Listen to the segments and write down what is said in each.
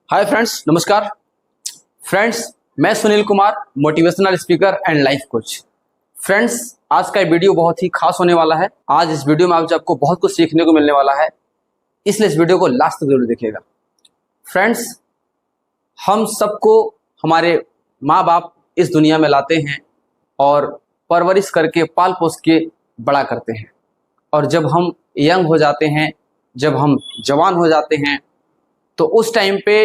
Hi friends, नमस्कार friends. मैं Sunil Kumar, motivational speaker and life coach. Friends, आज का वीडियो बहुत ही खास होने वाला है। आज इस वीडियो में आपको बहुत कुछ सीखने को मिलने वाला है, इसलिए इस वीडियो को लास्ट तक जरूर देखिएगा। फ्रेंड्स, हम सबको हमारे माँ बाप इस दुनिया में लाते हैं और परवरिश करके पाल पोस के बड़ा करते हैं। और जब हम यंग हो जाते हैं, जब हम जवान हो जाते हैं, तो उस टाइम पे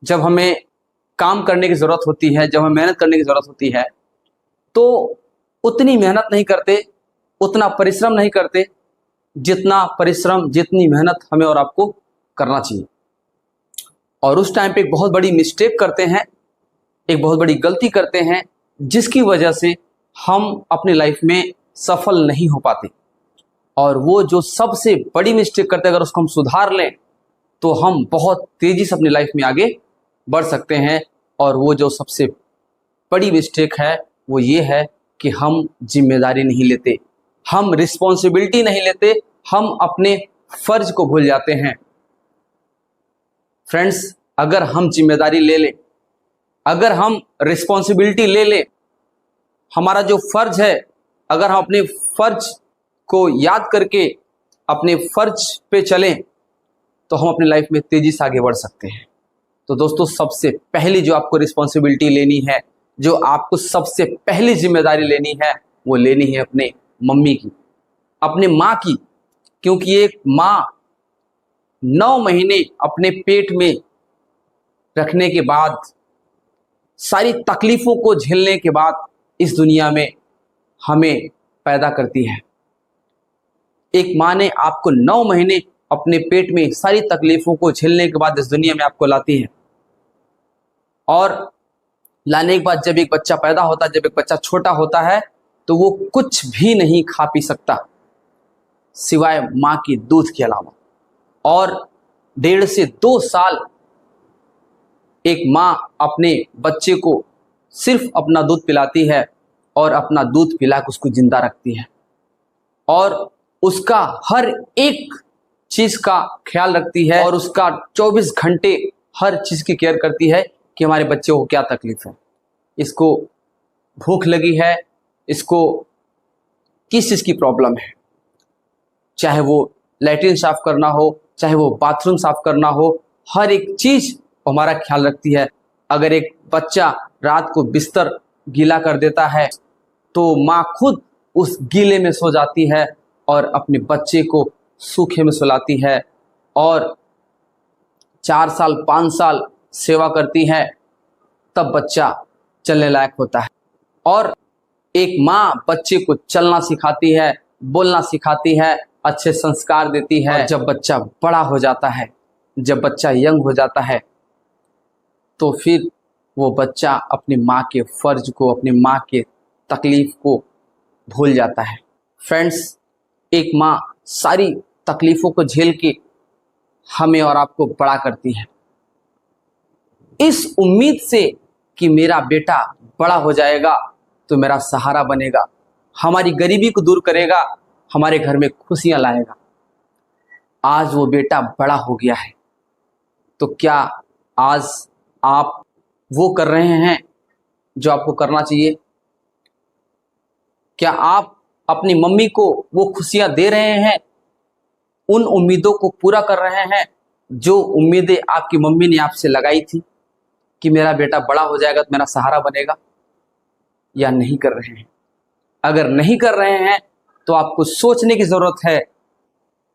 जब हमें काम करने की ज़रूरत होती है, जब हमें मेहनत करने की ज़रूरत होती है, तो उतनी मेहनत नहीं करते, उतना परिश्रम नहीं करते जितना परिश्रम, जितनी मेहनत हमें और आपको करना चाहिए। और उस टाइम पे एक बहुत बड़ी मिस्टेक करते हैं, एक बहुत बड़ी गलती करते हैं, जिसकी वजह से हम अपनी लाइफ में सफल नहीं हो पाते। और वो जो सबसे बड़ी मिस्टेक करते हैं, अगर उसको हम सुधार लें तो हम बहुत तेजी से अपनी लाइफ में आगे बढ़ सकते हैं। और वो जो सबसे बड़ी मिस्टेक है वो ये है कि हम जिम्मेदारी नहीं लेते, हम रिस्पॉन्सिबिलिटी नहीं लेते, हम अपने फर्ज को भूल जाते हैं। फ्रेंड्स, अगर हम जिम्मेदारी ले लें, अगर हम रिस्पॉन्सिबिलिटी ले लें, हमारा जो फर्ज है, अगर हम अपने फर्ज को याद करके अपने फर्ज पे चलें, तो हम अपनी लाइफ में तेजी से आगे बढ़ सकते हैं। तो दोस्तों, सबसे पहली जो आपको रिस्पॉन्सिबिलिटी लेनी है, जो आपको सबसे पहली जिम्मेदारी लेनी है, वो लेनी है अपने मम्मी की, अपने माँ की। क्योंकि एक माँ 9 महीने अपने पेट में रखने के बाद, सारी तकलीफों को झेलने के बाद इस दुनिया में हमें पैदा करती है। एक माँ ने आपको 9 महीने अपने पेट में सारी तकलीफों को झेलने के बाद इस दुनिया में आपको लाती है। और लाने के बाद जब एक बच्चा पैदा होता है, जब एक बच्चा छोटा होता है, तो वो कुछ भी नहीं खा पी सकता सिवाय माँ की दूध के अलावा। और 1.5 से 2 साल एक माँ अपने बच्चे को सिर्फ अपना दूध पिलाती है और अपना दूध पिलाकर उसको जिंदा रखती है। और उसका हर एक चीज का ख्याल रखती है और उसका 24 घंटे हर चीज की केयर करती है कि हमारे बच्चे को क्या तकलीफ है, इसको भूख लगी है, इसको किस चीज की प्रॉब्लम है। चाहे वो लैट्रिन साफ करना हो, चाहे वो बाथरूम साफ करना हो, हर एक चीज हमारा ख्याल रखती है। अगर एक बच्चा रात को बिस्तर गीला कर देता है, तो माँ खुद उस गीले में सो जाती है और अपने बच्चे को सूखे में सुलाती है। और 4 साल 5 साल सेवा करती है, तब बच्चा चलने लायक होता है। और एक माँ बच्चे को चलना सिखाती है, बोलना सिखाती है, अच्छे संस्कार देती है। और जब बच्चा बड़ा हो जाता है, जब बच्चा यंग हो जाता है, तो फिर वो बच्चा अपनी माँ के फर्ज को, अपनी माँ के तकलीफ को भूल जाता है। फ्रेंड्स, एक माँ सारी तकलीफों को झेल के हमें और आपको बड़ा करती है, इस उम्मीद से कि मेरा बेटा बड़ा हो जाएगा तो मेरा सहारा बनेगा, हमारी गरीबी को दूर करेगा, हमारे घर में खुशियां लाएगा। आज वो बेटा बड़ा हो गया है, तो क्या आज आप वो कर रहे हैं जो आपको करना चाहिए? क्या आप अपनी मम्मी को वो खुशियां दे रहे हैं, उन उम्मीदों को पूरा कर रहे हैं जो उम्मीदें आपकी मम्मी ने आपसे लगाई थी कि मेरा बेटा बड़ा हो जाएगा तो मेरा सहारा बनेगा, या नहीं कर रहे हैं? अगर नहीं कर रहे हैं तो आपको सोचने की ज़रूरत है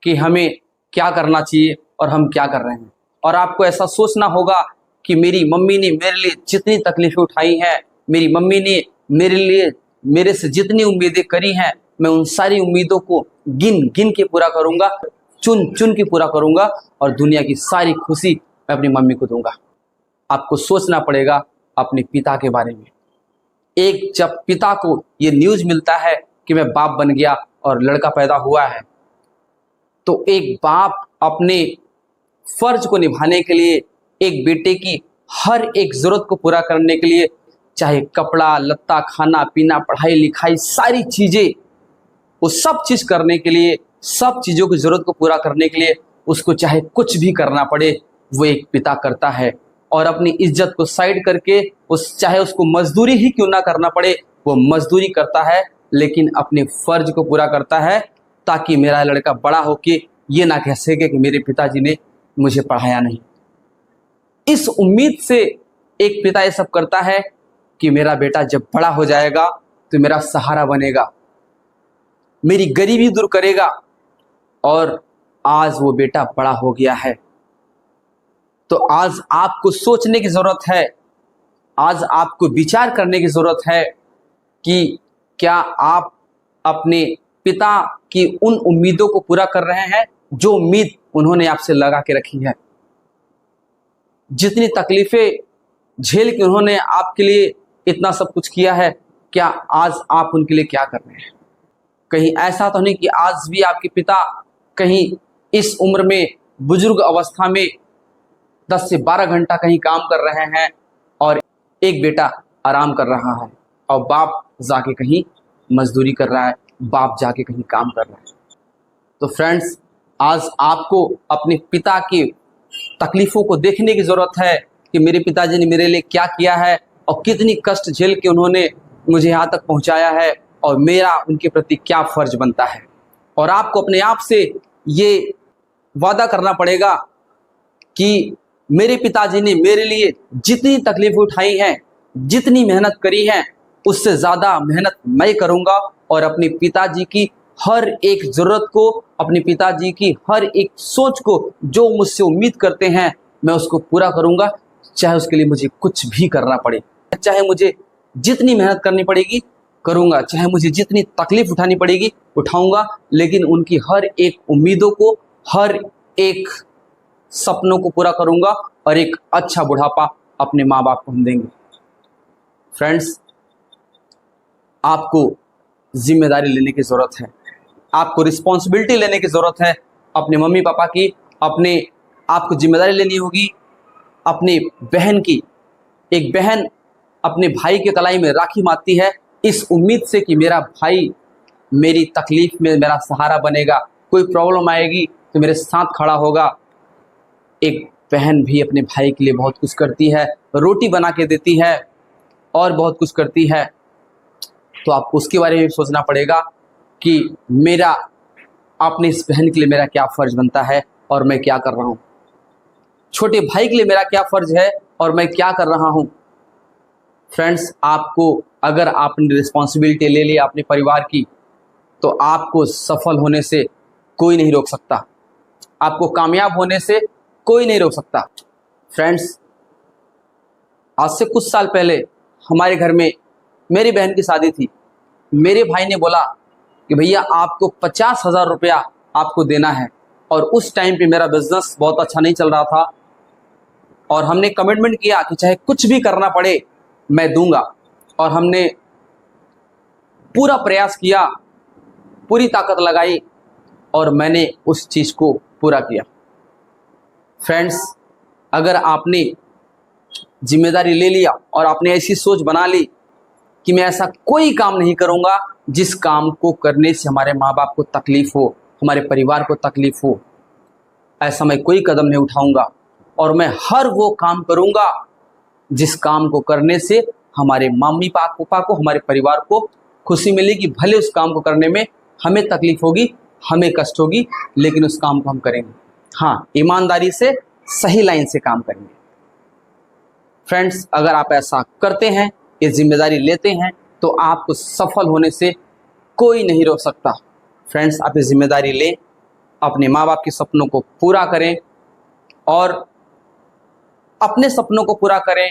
कि हमें क्या करना चाहिए और हम क्या कर रहे हैं। और आपको ऐसा सोचना होगा कि मेरी मम्मी ने मेरे लिए जितनी तकलीफें उठाई हैं, मेरी मम्मी ने मेरे लिए मेरे से जितनी उम्मीदें करी हैं, मैं उन सारी उम्मीदों को गिन गिन के पूरा करूंगा, चुन चुन के पूरा करूंगा, और दुनिया की सारी खुशी मैं अपनी मम्मी को दूंगा। आपको सोचना पड़ेगा अपने पिता के बारे में। एक जब पिता को ये न्यूज़ मिलता है कि मैं बाप बन गया और लड़का पैदा हुआ है, तो एक बाप अपने फर्ज को निभाने के लिए, एक बेटे की हर एक जरूरत को पूरा करने के लिए, चाहे कपड़ा लत्ता, खाना पीना, पढ़ाई लिखाई, सारी चीजें, वो सब चीज करने के लिए, सब चीजों की जरूरत को पूरा करने के लिए उसको चाहे कुछ भी करना पड़े, वो एक पिता करता है, और अपनी इज्जत को साइड करके चाहे उसको मजदूरी ही क्यों ना करना पड़े, वो मजदूरी करता है, लेकिन अपने फर्ज को पूरा करता है, ताकि मेरा लड़का बड़ा होके ये ना कह सके कि मेरे पिताजी ने मुझे पढ़ाया नहीं। इस उम्मीद से एक पिता ये सब करता है कि मेरा बेटा जब बड़ा हो जाएगा तो मेरा सहारा बनेगा, मेरी गरीबी दूर करेगा। और आज वो बेटा बड़ा हो गया है, तो आज आपको सोचने की जरूरत है, आज आपको विचार करने की जरूरत है कि क्या आप अपने पिता की उन उम्मीदों को पूरा कर रहे हैं जो उम्मीद उन्होंने आपसे लगा के रखी है। जितनी तकलीफें झेल के उन्होंने आपके लिए इतना सब कुछ किया है, क्या आज आप उनके लिए क्या कर रहे हैं? कहीं ऐसा तो नहीं कि आज भी आपके पिता कहीं इस उम्र में बुजुर्ग अवस्था में 10 से 12 घंटा कहीं काम कर रहे हैं और एक बेटा आराम कर रहा है और बाप जाके कहीं मजदूरी कर रहा है, बाप जाके कहीं काम कर रहा है। तो फ्रेंड्स, आज आपको अपने पिता की तकलीफ़ों को देखने की ज़रूरत है कि मेरे पिताजी ने मेरे लिए क्या किया है और कितनी कष्ट झेल के उन्होंने मुझे यहाँ तक पहुँचाया है, और मेरा उनके प्रति क्या फ़र्ज बनता है। और आपको अपने आप से ये वादा करना पड़ेगा कि मेरे पिताजी ने मेरे लिए जितनी तकलीफ उठाई हैं, जितनी मेहनत करी है, उससे ज़्यादा मेहनत मैं करूँगा, और अपने पिताजी की हर एक ज़रूरत को, अपने पिताजी की हर एक सोच को, जो मुझसे उम्मीद करते हैं, मैं उसको पूरा करूँगा, चाहे उसके लिए मुझे कुछ भी करना पड़े, चाहे मुझे जितनी मेहनत करनी पड़ेगी करूँगा, चाहे मुझे जितनी तकलीफ उठानी पड़ेगी उठाऊँगा, लेकिन उनकी हर एक उम्मीदों को, हर एक सपनों को पूरा करूँगा, और एक अच्छा बुढ़ापा अपने माँ बाप को हम देंगे। फ्रेंड्स, आपको जिम्मेदारी लेने की ज़रूरत है, आपको रिस्पॉन्सिबिलिटी लेने की ज़रूरत है अपने मम्मी पापा की। आपको जिम्मेदारी लेनी होगी अपनी बहन की। एक बहन अपने भाई के कलाई में राखी बांधती है इस उम्मीद से कि मेरा भाई मेरी तकलीफ़ में मेरा सहारा बनेगा, कोई प्रॉब्लम आएगी तो मेरे साथ खड़ा होगा। एक बहन भी अपने भाई के लिए बहुत कुछ करती है, रोटी बना के देती है और बहुत कुछ करती है। तो आपको उसके बारे में सोचना पड़ेगा कि मेरा अपने इस बहन के लिए मेरा क्या फ़र्ज़ बनता है और मैं क्या कर रहा हूँ। छोटे भाई के लिए मेरा क्या फ़र्ज़ है और मैं क्या कर रहा हूँ। फ्रेंड्स, आपको अगर आपने रिस्पॉन्सिबिलिटी ले ली अपने परिवार की, तो आपको सफल होने से कोई नहीं रोक सकता, आपको कामयाब होने से कोई नहीं रोक सकता। फ्रेंड्स, आज से कुछ साल पहले हमारे घर में मेरी बहन की शादी थी। मेरे भाई ने बोला कि भैया आपको 50,000 रुपया आपको देना है, और उस टाइम पे मेरा बिजनेस बहुत अच्छा नहीं चल रहा था, और हमने कमिटमेंट किया कि चाहे कुछ भी करना पड़े मैं दूंगा, और हमने पूरा प्रयास किया, पूरी ताकत लगाई, और मैंने उस चीज़ को पूरा किया। फ्रेंड्स, अगर आपने जिम्मेदारी ले लिया और आपने ऐसी सोच बना ली कि मैं ऐसा कोई काम नहीं करूंगा जिस काम को करने से हमारे माँ बाप को तकलीफ़ हो, हमारे परिवार को तकलीफ़ हो, ऐसा मैं कोई कदम नहीं उठाऊंगा, और मैं हर वो काम करूंगा जिस काम को करने से हमारे मम्मी पापा को, हमारे परिवार को खुशी मिलेगी। भले उस काम को करने में हमें तकलीफ़ होगी, हमें कष्ट होगी, लेकिन उस काम को हम करेंगे। हाँ, ईमानदारी से, सही लाइन से काम करेंगे। फ्रेंड्स, अगर आप ऐसा करते हैं, ये जिम्मेदारी लेते हैं, तो आपको सफल होने से कोई नहीं रोक सकता। फ्रेंड्स, आप ये जिम्मेदारी लें, अपने माँ बाप के सपनों को पूरा करें, और अपने सपनों को पूरा करें,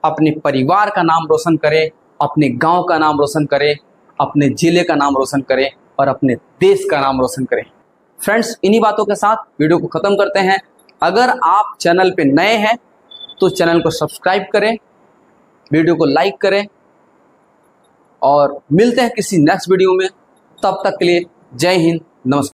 अपने परिवार का नाम रोशन करें, अपने गांव का नाम रोशन करें, अपने ज़िले का नाम रोशन करें, और अपने देश का नाम रोशन करें। फ्रेंड्स, इन्हीं बातों के साथ वीडियो को ख़त्म करते हैं। अगर आप चैनल पे नए हैं तो चैनल को सब्सक्राइब करें, वीडियो को लाइक करें, और मिलते हैं किसी नेक्स्ट वीडियो में। तब तक के लिए जय हिंद, नमस्कार।